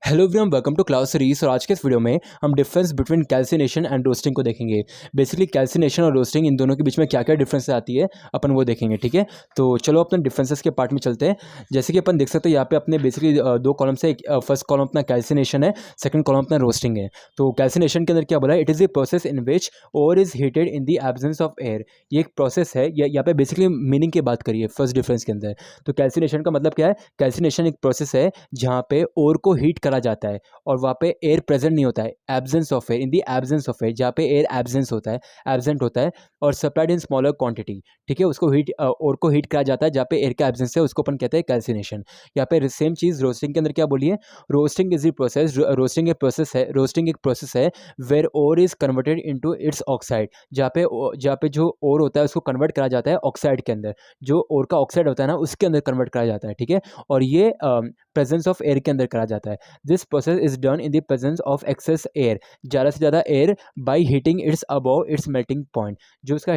Hello everyone, welcome to class series. और आज के इस वीडियो में हम difference between calcination and roasting को देखेंगे। बेसिकली कैल्सिनेशन और रोस्टिंग इन दोनों के बीच में क्या क्या डिफरेंस आती है अपन वो देखेंगे। ठीक है, तो चलो अपने डिफरेंसेस के पार्ट में चलते हैं। जैसे कि अपन देख सकते हैं यहाँ पे अपने बेसिकली दो कॉलम से फर्स्ट कॉलम अपना कैल्सिनेशन है, सेकंड कॉलम अपना रोस्टिंग है। तो कैल्सिनेशन के अंदर क्या बोला है, it is a process in which ore is heated in the absence of air. ये एक प्रोसेस है। यहाँ पे बेसिकली मीनिंग की बात करिए फर्स्ट डिफरेंस के अंदर। तो कैल्सिनेशन का मतलब क्या है, कैल्सिनेशन एक प्रोसेस है जहाँ पे ओर को हीट करा जाता है और वहाँ पे एयर प्रेजेंट नहीं होता है, absence of air, in the absence of air, जहाँ पे एयर एब्सेंस होता है, एब्सेंट होता है और सप्लाइड इन स्मॉलर क्वांटिटी। ठीक है, उसको हीट और को हीट करा जाता है जहाँ पे एयर का एब्सेंस है, उसको अपन कहते हैं कैल्सिनेशन। यहाँ पे सेम चीज़ रोस्टिंग के अंदर क्या बोलिए, roasting is the process, roasting एक प्रोसेस है, रोस्टिंग एक प्रोसेस है where ore is converted into its oxide. जहाँ पे जो ओर होता है उसको कन्वर्ट करा जाता है ऑक्साइड के अंदर, जो ओर का ऑक्साइड होता है ना उसके अंदर कन्वर्ट करा जाता है। ठीक है, और ये प्रेजेंस ऑफ एयर के अंदर करा जाता है। This process is done in the presence of excess air, ज़्यादा से ज़्यादा एयर, by heating its above its melting point. जो उसका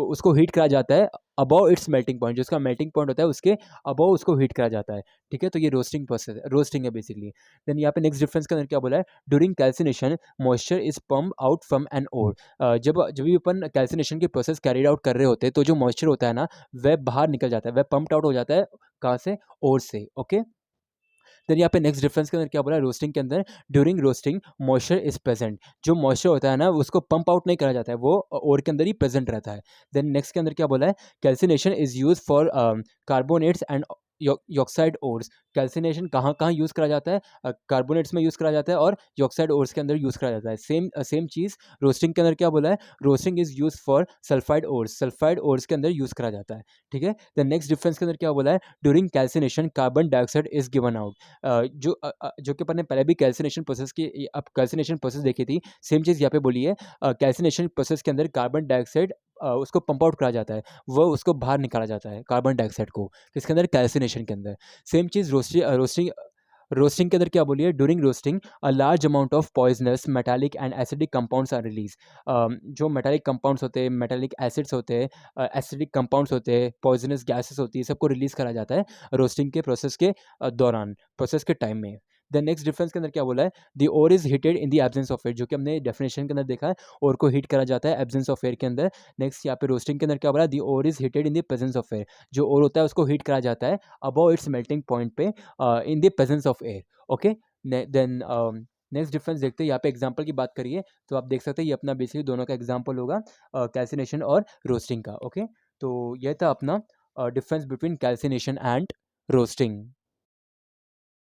उसको हीट करा जाता है अबव इट्स मेल्टिंग पॉइंट, जो उसका मेल्टिंग पॉइंट होता है उसके अबव उसको हीट करा जाता है। ठीक है, तो ये रोस्टिंग प्रोसेस है, रोस्टिंग है बेसिकली। देन यहाँ पे नेक्स्ट डिफरेंस के अंदर क्या बोला है, during calcination moisture is pump out from an ore. जब जब भी अपन कैल्सिनेशन की प्रोसेस कैरिड आउट कर रहे होते हैं तो जो मॉइस्चर होता है ना वह बाहर निकल जाता है, वह पम्प्ड आउट हो जाता है। कहाँ से? ओर से। ओके, देन यहाँ पे नेक्स्ट डिफरेंस के अंदर क्या बोला है, रोस्टिंग के अंदर during roasting moisture is present. जो मॉइस्चर होता है ना उसको पंप आउट नहीं करा जाता है, वो ओर के अंदर ही प्रेजेंट रहता है। देन नेक्स्ट के अंदर क्या बोला है, calcination is use for carbonates and oxide ores. Calcination कहाँ कहाँ यूज़ करा जाता है, कार्बोनेट्स में यूज़ करा जाता है और ऑक्साइड ओर्स के अंदर यूज़ करा जाता है। सेम चीज़ रोस्टिंग के अंदर क्या बोला है, roasting is use for sulphide ores, sulphide ores के अंदर यूज़ करा जाता है। ठीक है, द नेक्स्ट डिफरेंस के अंदर क्या बोला है, during calcination carbon dioxide is given out. जो कि अपन ने पहले भी कैल्सिनेशन प्रोसेस की, अब कैल्सिनेशन प्रोसेस देखी थी, सेम चीज़ यहाँ पे बोली है। कैल्सिनेशन प्रोसेस के अंदर कार्बन डाइऑक्साइड उसको पंप आउट करा जाता है, वो उसको बाहर निकाला जाता है कार्बन डाइऑक्साइड को, किसके अंदर? कैल्सिनेशन के अंदर। सेम चीज़ रोस्टिंग रोस्टिंग के अंदर क्या बोली है, during roasting a large amount of poisonous metallic and acidic compounds are release. जो मेटालिक कंपाउंड्स होते हैं, मेटालिक एसिड्स होते हैं, एसिडिक कंपाउंड्स होते हैं, पॉइजनस गैसेस होती है, सबको रिलीज करा जाता है रोस्टिंग के प्रोसेस के दौरान, प्रोसेस के टाइम में। द नेक्स्ट डिफरेंस के अंदर क्या बोला है, the ore is heated in the absence of air, जो कि हमने डेफिनेशन के अंदर देखा है, ओर को हीट करा जाता है एब्सेंस ऑफ एयर के अंदर। नेक्स्ट यहाँ पे रोस्टिंग के अंदर क्या बोला है, the ore is heated in the presence of air, जो ओर होता है उसको हीट करा जाता है अबव इट्स मेल्टिंग पॉइंट पे, in the presence of air. Okay, then next difference देखते हैं। यहाँ पे एग्जांपल की बात करिए तो आप देख सकते हैं ये अपना बेसिकली दोनों का एग्जांपल होगा, कैल्सिनेशन और रोस्टिंग का। ओके, तो यह था अपना difference between calcination and roasting.